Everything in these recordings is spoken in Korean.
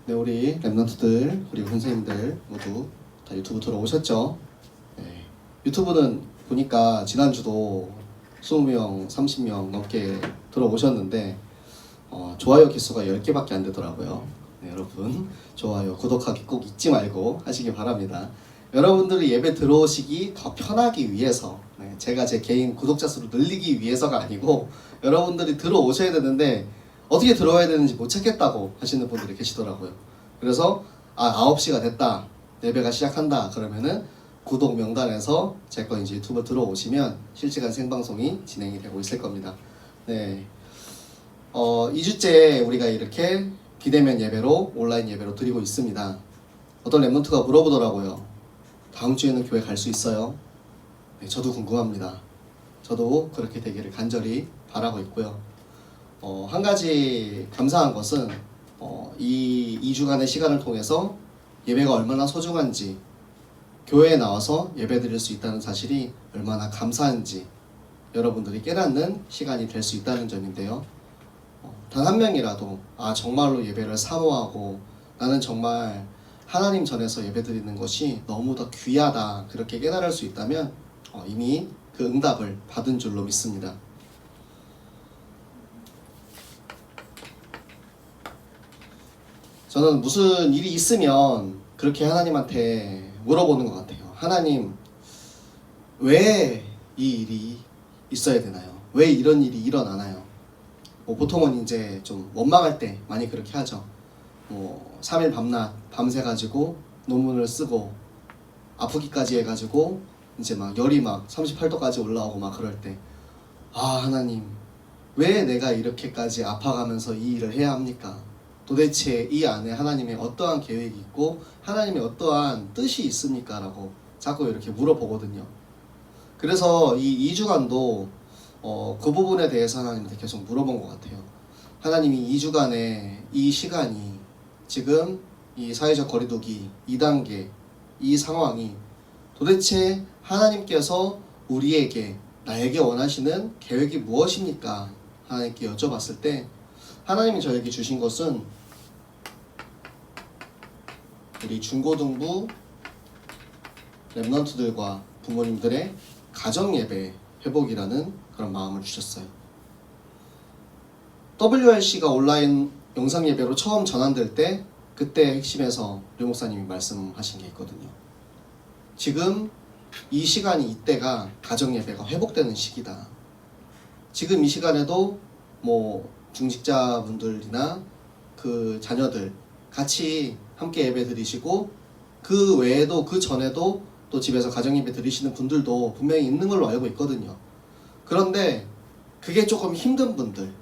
네, 우리 랩런트들, 우리 선생님들 모두 다 유튜브 들어오셨죠? 네, 유튜브는 보니까 지난주도 20명, 30명 넘게 들어오셨는데 좋아요 개수가 10개밖에 안 되더라고요. 네, 여러분 좋아요, 구독하기 꼭 잊지 말고 하시기 바랍니다. 여러분들이 예배 들어오시기 더 편하기 위해서, 제가 제 개인 구독자 수를 늘리기 위해서가 아니고 여러분들이 들어오셔야 되는데 어떻게 들어와야 되는지 못 찾겠다고 하시는 분들이 계시더라고요. 그래서 9시가 됐다, 예배가 시작한다 그러면은 구독 명단에서 제 거 이제 유튜브 들어오시면 실시간 생방송이 진행이 되고 있을 겁니다. 네, 2주째 우리가 이렇게 비대면 예배로, 온라인 예배로 드리고 있습니다. 어떤 랩런트가 물어보더라고요. 다음 주에는 교회 갈 수 있어요? 네, 저도 궁금합니다. 저도 그렇게 되기를 간절히 바라고 있고요. 한 가지 감사한 것은 이 2주간의 시간을 통해서 예배가 얼마나 소중한지, 교회에 나와서 예배 드릴 수 있다는 사실이 얼마나 감사한지 여러분들이 깨닫는 시간이 될 수 있다는 점인데요. 단 한 명이라도 정말로 예배를 사모하고 나는 정말 하나님 전에서 예배 드리는 것이 너무 더 귀하다, 그렇게 깨달을 수 있다면 이미 그 응답을 받은 줄로 믿습니다. 저는 무슨 일이 있으면 그렇게 하나님한테 물어보는 것 같아요. 하나님, 왜 이 일이 있어야 되나요? 왜 이런 일이 일어나나요? 보통은 이제 좀 원망할 때 많이 그렇게 하죠. 3일 밤낮 밤새가지고 논문을 쓰고 아프기까지 해가지고 이제 막 열이 막 38도까지 올라오고 막 그럴 때, 하나님, 왜 내가 이렇게까지 아파가면서 이 일을 해야 합니까? 도대체 이 안에 하나님의 어떠한 계획이 있고 하나님의 어떠한 뜻이 있습니까? 라고 자꾸 이렇게 물어보거든요. 그래서 이 2주간도 그 부분에 대해서 하나님한테 계속 물어본 것 같아요. 하나님이 2주간의 이 시간이, 지금 이 사회적 거리두기 2단계 이 상황이 도대체 하나님께서 우리에게, 나에게 원하시는 계획이 무엇입니까? 하나님께 여쭤봤을 때 하나님이 저에게 주신 것은 우리 중고등부 랩런트들과 부모님들의 가정예배 회복이라는 그런 마음을 주셨어요. WRC가 온라인 영상예배로 처음 전환될 때, 그때 핵심에서 류 목사님이 말씀하신 게 있거든요. 지금 이 시간이, 이때가 가정예배가 회복되는 시기다. 지금 이 시간에도 중직자분들이나 그 자녀들 같이 함께 예배 드리시고, 그 외에도 그 전에도 또 집에서 가정예배 드리시는 분들도 분명히 있는 걸로 알고 있거든요. 그런데 그게 조금 힘든 분들,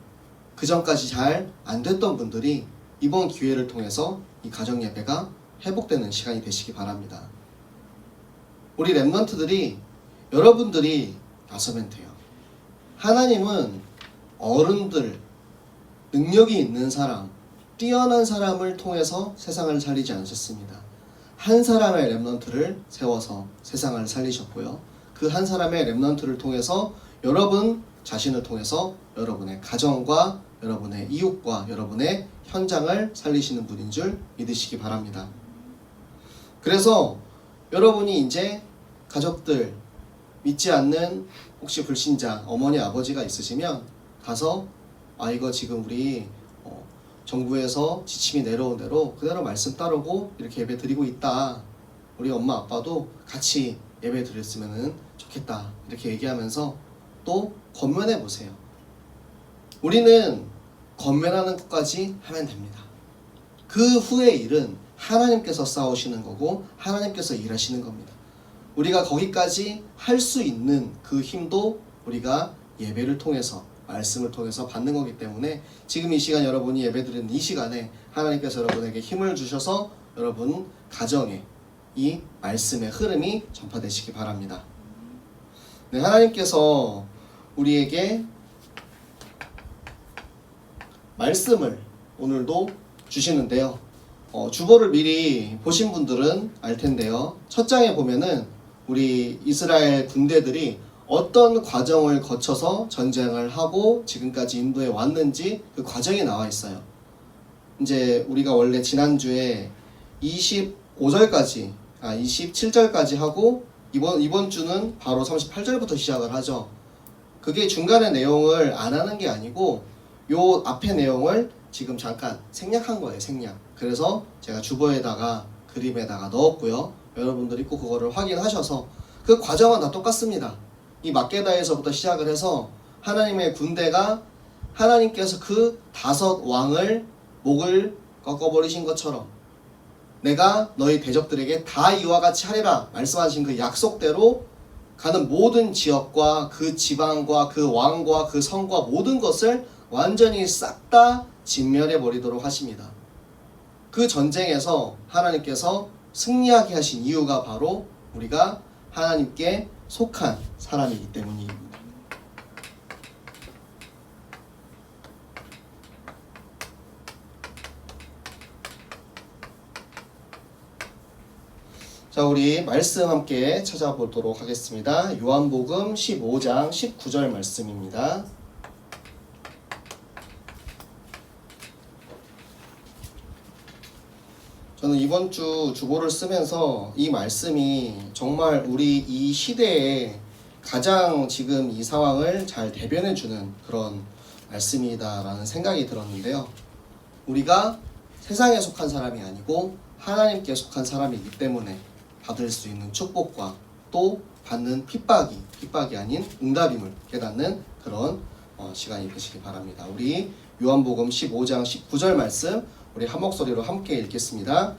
그 전까지 잘 안 됐던 분들이 이번 기회를 통해서 이 가정예배가 회복되는 시간이 되시기 바랍니다. 우리 랩런트들이, 여러분들이 나서면 돼요. 하나님은 어른들, 능력이 있는 사람, 뛰어난 사람을 통해서 세상을 살리지 않으셨습니다. 한 사람의 랩런트를 세워서 세상을 살리셨고요. 그 한 사람의 랩런트를 통해서 여러분 자신을 통해서 여러분의 가정과 여러분의 이웃과 여러분의 현장을 살리시는 분인 줄 믿으시기 바랍니다. 그래서 여러분이 이제 가족들, 믿지 않는 혹시 불신자 어머니 아버지가 있으시면 가서 이거 지금 우리 정부에서 지침이 내려온 대로 그대로 말씀 따르고 이렇게 예배 드리고 있다, 우리 엄마 아빠도 같이 예배 드렸으면 좋겠다, 이렇게 얘기하면서 또 권면해 보세요. 우리는 권면하는 것까지 하면 됩니다. 그 후의 일은 하나님께서 싸우시는 거고 하나님께서 일하시는 겁니다. 우리가 거기까지 할 수 있는 그 힘도 우리가 예배를 통해서, 말씀을 통해서 받는 거기 때문에 지금 이 시간, 여러분이 예배드리는 이 시간에 하나님께서 여러분에게 힘을 주셔서 여러분 가정에 이 말씀의 흐름이 전파되시기 바랍니다. 네, 하나님께서 우리에게 말씀을 오늘도 주시는데요. 주보를 미리 보신 분들은 알 텐데요. 첫 장에 보면은 우리 이스라엘 군대들이 어떤 과정을 거쳐서 전쟁을 하고 지금까지 인도에 왔는지 그 과정이 나와 있어요. 이제 우리가 원래 지난주에 25절까지 27절까지 하고 이번 주는 바로 38절부터 시작을 하죠. 그게 중간의 내용을 안 하는 게 아니고 요 앞에 내용을 지금 잠깐 생략한 거예요. 생략. 그래서 제가 주보에다가 그림에다가 넣었고요. 여러분들이 꼭 그거를 확인하셔서 그 과정은 다 똑같습니다. 이 막게다에서부터 시작을 해서 하나님의 군대가 하나님께서 그 5 왕을 목을 꺾어버리신 것처럼 내가 너희 대적들에게 다 이와 같이 하리라 말씀하신 그 약속대로 가는 모든 지역과 그 지방과 그 왕과 그 성과 모든 것을 완전히 싹 다 진멸해 버리도록 하십니다. 그 전쟁에서 하나님께서 승리하게 하신 이유가 바로 우리가 하나님께 속한 사람이기 때문입니다. 자, 우리 말씀 함께 찾아보도록 하겠습니다. 요한복음 15장 19절 말씀입니다. 저는 이번 주 주보를 쓰면서 이 말씀이 정말 우리 이 시대에 가장 지금 이 상황을 잘 대변해주는 그런 말씀이다라는 생각이 들었는데요. 우리가 세상에 속한 사람이 아니고 하나님께 속한 사람이기 때문에 받을 수 있는 축복과 또 받는 핍박이 아닌 응답임을 깨닫는 그런 시간이 되시기 바랍니다. 우리 요한복음 15장 19절 말씀 우리 한 목소리로 함께 읽겠습니다.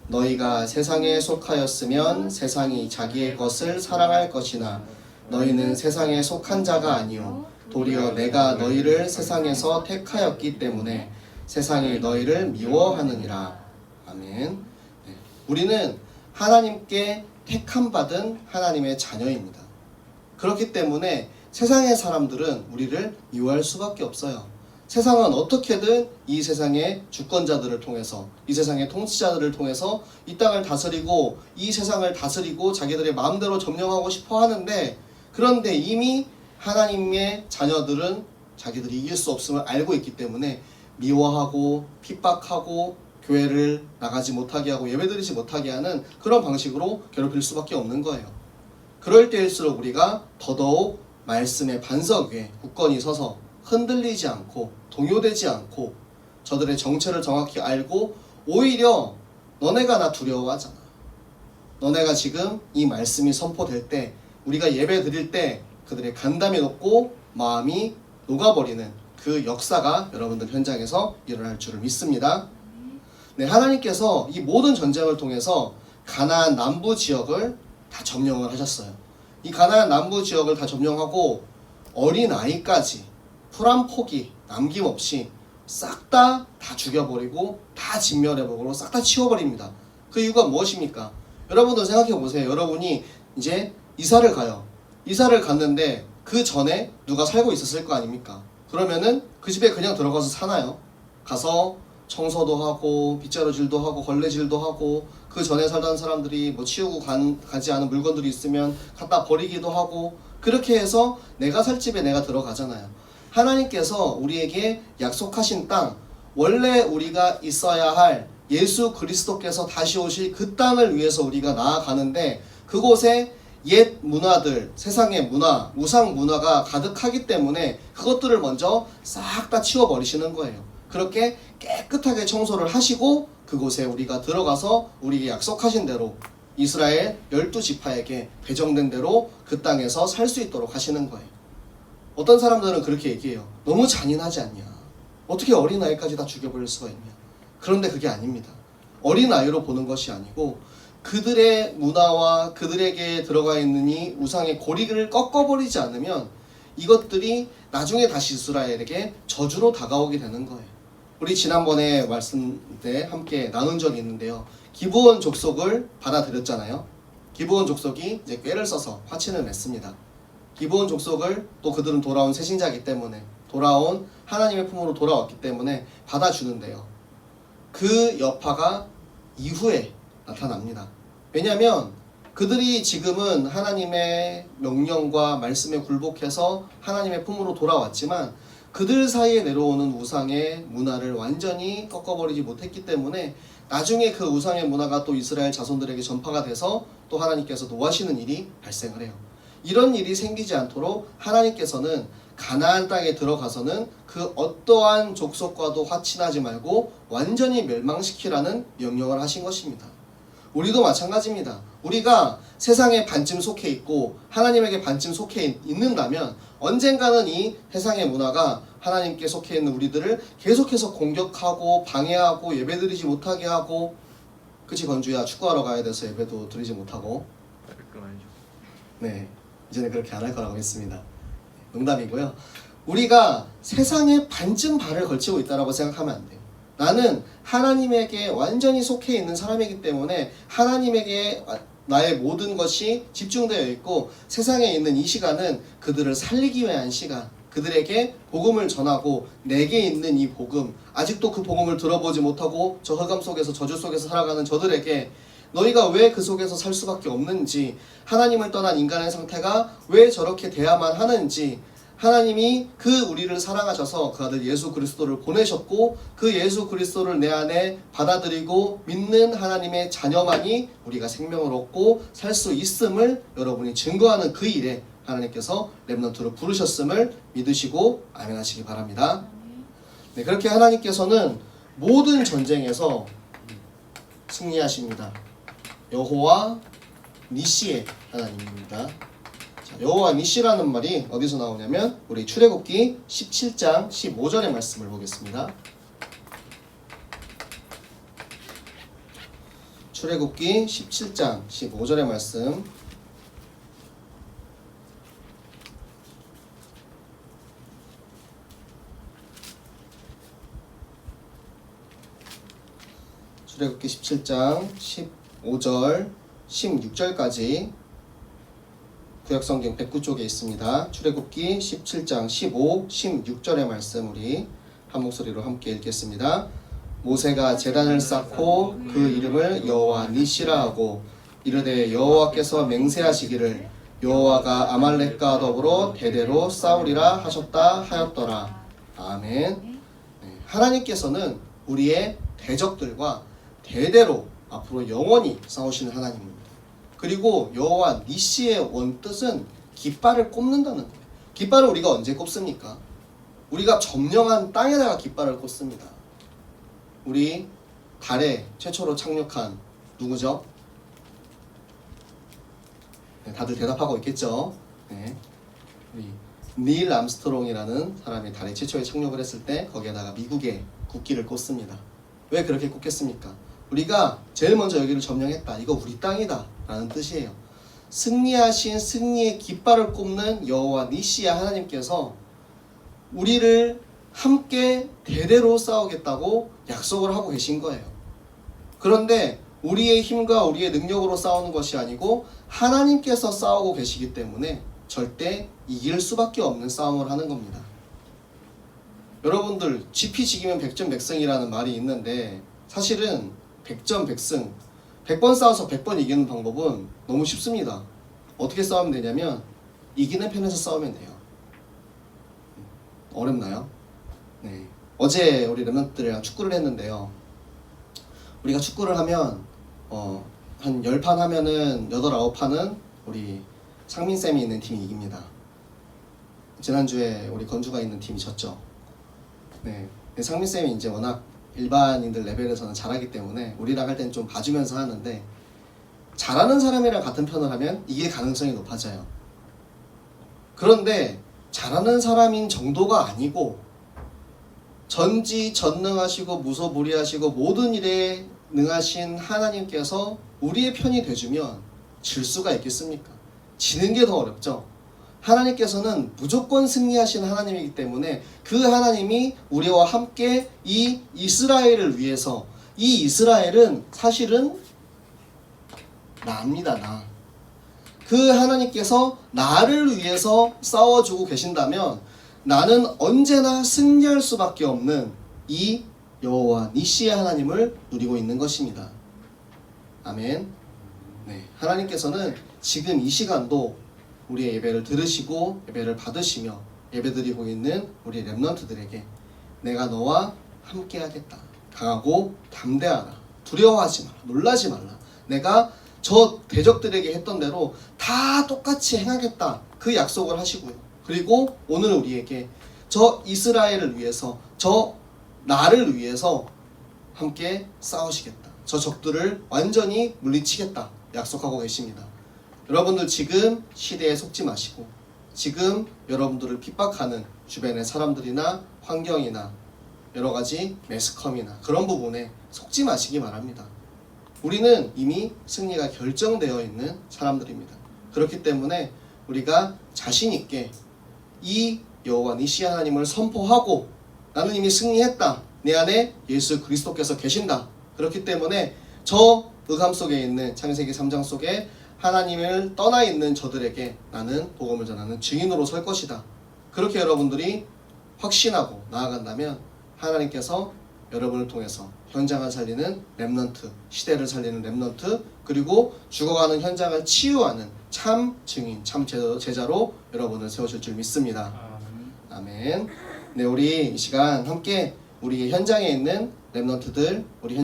너희가 세상에 속하였으면 세상이 자기의 것을 사랑할 것이나 너희는 세상에 속한 자가 아니요 도리어 내가 너희를 세상에서 택하였기 때문에 세상이 너희를 미워하느니라. 아멘. 네. 우리는 하나님께 택함받은 하나님의 자녀입니다. 그렇기 때문에 세상의 사람들은 우리를 미워할 수밖에 없어요. 세상은 어떻게든 이 세상의 주권자들을 통해서 이 세상의 통치자들을 통해서 이 땅을 다스리고 이 세상을 다스리고 자기들의 마음대로 점령하고 싶어 하는데 그런데 이미 하나님의 자녀들은 자기들이 이길 수 없음을 알고 있기 때문에 미워하고 핍박하고 교회를 나가지 못하게 하고 예배드리지 못하게 하는 그런 방식으로 괴롭힐 수밖에 없는 거예요. 그럴 때일수록 우리가 더더욱 말씀의 반석 위에 굳건히 서서 흔들리지 않고 동요되지 않고 저들의 정체를 정확히 알고 오히려 너네가 나 두려워하잖아. 너네가 지금 이 말씀이 선포될 때 우리가 예배 드릴 때 그들의 간담이 높고 마음이 녹아버리는 그 역사가 여러분들 현장에서 일어날 줄을 믿습니다. 네, 하나님께서 이 모든 전쟁을 통해서 가나안 남부 지역을 다 점령을 하셨어요. 이 가나안 남부 지역을 다 점령하고 어린아이까지 풀 한 폭이 남김없이 싹 다 죽여버리고 다 진멸해버리고 싹 다 치워버립니다. 그 이유가 무엇입니까? 여러분들 생각해보세요. 여러분이 이제 이사를 가요. 이사를 갔는데 그 전에 누가 살고 있었을 거 아닙니까? 그러면은 그 집에 그냥 들어가서 사나요? 가서 청소도 하고 빗자루질도 하고 걸레질도 하고 그 전에 살던 사람들이 뭐 치우고 가지 않은 물건들이 있으면 갖다 버리기도 하고 그렇게 해서 내가 살 집에 내가 들어가잖아요. 하나님께서 우리에게 약속하신 땅, 원래 우리가 있어야 할 예수 그리스도께서 다시 오실 그 땅을 위해서 우리가 나아가는데 그곳에 옛 문화들, 세상의 문화, 우상 문화가 가득하기 때문에 그것들을 먼저 싹 다 치워버리시는 거예요. 그렇게 깨끗하게 청소를 하시고 그곳에 우리가 들어가서 우리에게 약속하신 대로 이스라엘 12지파에게 배정된 대로 그 땅에서 살 수 있도록 하시는 거예요. 어떤 사람들은 그렇게 얘기해요. 너무 잔인하지 않냐? 어떻게 어린아이까지 다 죽여버릴 수가 있냐? 그런데 그게 아닙니다. 어린아이로 보는 것이 아니고 그들의 문화와 그들에게 들어가 있는 이 우상의 고리를 꺾어버리지 않으면 이것들이 나중에 다시 이스라엘에게 저주로 다가오게 되는 거예요. 우리 지난번에 말씀 때 함께 나눈 적이 있는데요. 기브온 족속을 받아들였잖아요. 기브온 족속이 이제 꾀를 써서 화친을 맺습니다. 기브온 족속을 또 그들은 돌아온 새신자이기 때문에 돌아온 하나님의 품으로 돌아왔기 때문에 받아주는데요. 그 여파가 이후에 나타납니다. 왜냐하면 그들이 지금은 하나님의 명령과 말씀에 굴복해서 하나님의 품으로 돌아왔지만 그들 사이에 내려오는 우상의 문화를 완전히 꺾어버리지 못했기 때문에 나중에 그 우상의 문화가 또 이스라엘 자손들에게 전파가 돼서 또 하나님께서 노하시는 일이 발생을 해요. 이런 일이 생기지 않도록 하나님께서는 가나안 땅에 들어가서는 그 어떠한 족속과도 화친하지 말고 완전히 멸망시키라는 명령을 하신 것입니다. 우리도 마찬가지입니다. 우리가 세상에 반쯤 속해 있고 하나님에게 반쯤 속해 있는다면 언젠가는 이 세상의 문화가 하나님께 속해 있는 우리들을 계속해서 공격하고 방해하고 예배드리지 못하게 하고, 그치 건주야, 축구하러 가야 돼서 예배도 드리지 못하고. 네, 이제는 그렇게 안 할 거라고 믿습니다. 농담이고요. 우리가 세상에 반쯤 발을 걸치고 있다고 생각하면 안 돼요. 나는 하나님에게 완전히 속해 있는 사람이기 때문에 하나님에게 나의 모든 것이 집중되어 있고, 세상에 있는 이 시간은 그들을 살리기 위한 시간, 그들에게 복음을 전하고 내게 있는 이 복음, 아직도 그 복음을 들어보지 못하고 저 흑암 속에서 저주 속에서 살아가는 저들에게 너희가 왜 그 속에서 살 수밖에 없는지, 하나님을 떠난 인간의 상태가 왜 저렇게 돼야만 하는지, 하나님이 그 우리를 사랑하셔서 그 아들 예수 그리스도를 보내셨고 그 예수 그리스도를 내 안에 받아들이고 믿는 하나님의 자녀만이 우리가 생명을 얻고 살 수 있음을 여러분이 증거하는 그 일에 하나님께서 렘넌트로 부르셨음을 믿으시고 아멘 하시기 바랍니다. 네, 그렇게 하나님께서는 모든 전쟁에서 승리하십니다. 여호와 니시의 하나님입니다. 여호와 니시라는 말이 어디서 나오냐면 우리 출애굽기 17장 15절의 말씀을 보겠습니다. 출애굽기 17장 15절의 말씀. 출애굽기 17장 15절 16절까지 구약성경 109쪽에 있습니다. 출애굽기 17장 15, 16절의 말씀 우리 한 목소리로 함께 읽겠습니다. 모세가 제단을 쌓고 그 이름을 여호와 니시라 하고 이르되 여호와께서 맹세하시기를 여호와가 아말렉과 더불어 대대로 싸우리라 하셨다 하였더라. 아멘. 네, 하나님께서는 우리의 대적들과 대대로 앞으로 영원히 싸우시는 하나님입니다. 그리고 여호와 니시의 원뜻은 깃발을 꼽는다는 거예요. 깃발을 우리가 언제 꼽습니까? 우리가 점령한 땅에다가 깃발을 꼽습니다. 우리 달에 최초로 착륙한 누구죠? 네, 다들 대답하고 있겠죠? 네. 우리 닐 암스트롱이라는 사람이 달에 최초에 착륙을 했을 때 거기에다가 미국의 국기를 꽂습니다. 왜 그렇게 꽂겠습니까? 우리가 제일 먼저 여기를 점령했다. 이거 우리 땅이다 라는 뜻이에요. 승리하신 승리의 깃발을 꼽는 여호와 니시의 하나님께서 우리를 함께 대대로 싸우겠다고 약속을 하고 계신 거예요. 그런데 우리의 힘과 우리의 능력으로 싸우는 것이 아니고 하나님께서 싸우고 계시기 때문에 절대 이길 수밖에 없는 싸움을 하는 겁니다. 여러분들 지피지기면 백전백승이라는 말이 있는데 사실은 백전백승 100번 싸워서 100번 이기는 방법은 너무 쉽습니다. 어떻게 싸우면 되냐면 이기는 편에서 싸우면 돼요. 어렵나요? 네. 어제 우리 렘넌트들이랑 축구를 했는데요. 우리가 축구를 하면 한 10판 하면은 8, 9판은 우리 상민쌤이 있는 팀이 이깁니다. 지난주에 우리 건주가 있는 팀이 졌죠. 네. 상민쌤이 이제 워낙 일반인들 레벨에서는 잘하기 때문에 우리랑 할 땐 좀 봐주면서 하는데 잘하는 사람이랑 같은 편을 하면 이길 가능성이 높아져요. 그런데 잘하는 사람인 정도가 아니고 전지전능하시고 무소불위하시고 모든 일에 능하신 하나님께서 우리의 편이 돼주면 질 수가 있겠습니까? 지는 게 더 어렵죠. 하나님께서는 무조건 승리하신 하나님이기 때문에 그 하나님이 우리와 함께 이 이스라엘을 위해서, 이 이스라엘은 사실은 나입니다. 나. 그 하나님께서 나를 위해서 싸워주고 계신다면 나는 언제나 승리할 수밖에 없는 이 여호와 니시의 하나님을 누리고 있는 것입니다. 아멘. 네, 하나님께서는 지금 이 시간도 우리의 예배를 들으시고 예배를 받으시며 예배드리고 있는 우리 렘넌트들에게 내가 너와 함께하겠다. 강하고 담대하라. 두려워하지 마라. 놀라지 말라. 내가 저 대적들에게 했던 대로 다 똑같이 행하겠다. 그 약속을 하시고요. 그리고 오늘 우리에게 저 이스라엘을 위해서, 저 나를 위해서 함께 싸우시겠다. 저 적들을 완전히 물리치겠다. 약속하고 계십니다. 여러분들 지금 시대에 속지 마시고 지금 여러분들을 핍박하는 주변의 사람들이나 환경이나 여러가지 매스컴이나 그런 부분에 속지 마시기 바랍니다. 우리는 이미 승리가 결정되어 있는 사람들입니다. 그렇기 때문에 우리가 자신 있게 이 여호와 니시 하나님을 선포하고 나는 이미 승리했다. 내 안에 예수 그리스도께서 계신다. 그렇기 때문에 저 의감 속에 있는 창세기 3장 속에 하나님을 떠나 있는 저들에게 나는 복음을 전하는 증인으로 설 것이다. 그렇게 여러분들이 확신하고 나아간다면 하나님께서 여러분을 통해서 현장을 살리는 렘넌트, 시대를 살리는 렘넌트, 그리고 죽어가는 현장을 치유하는 참 증인, 참 제자로 여러분을 세우실 줄 믿습니다. 아멘. 네, 우리 이 시간 함께 우리 현장에 있는 렘넌트들, 우리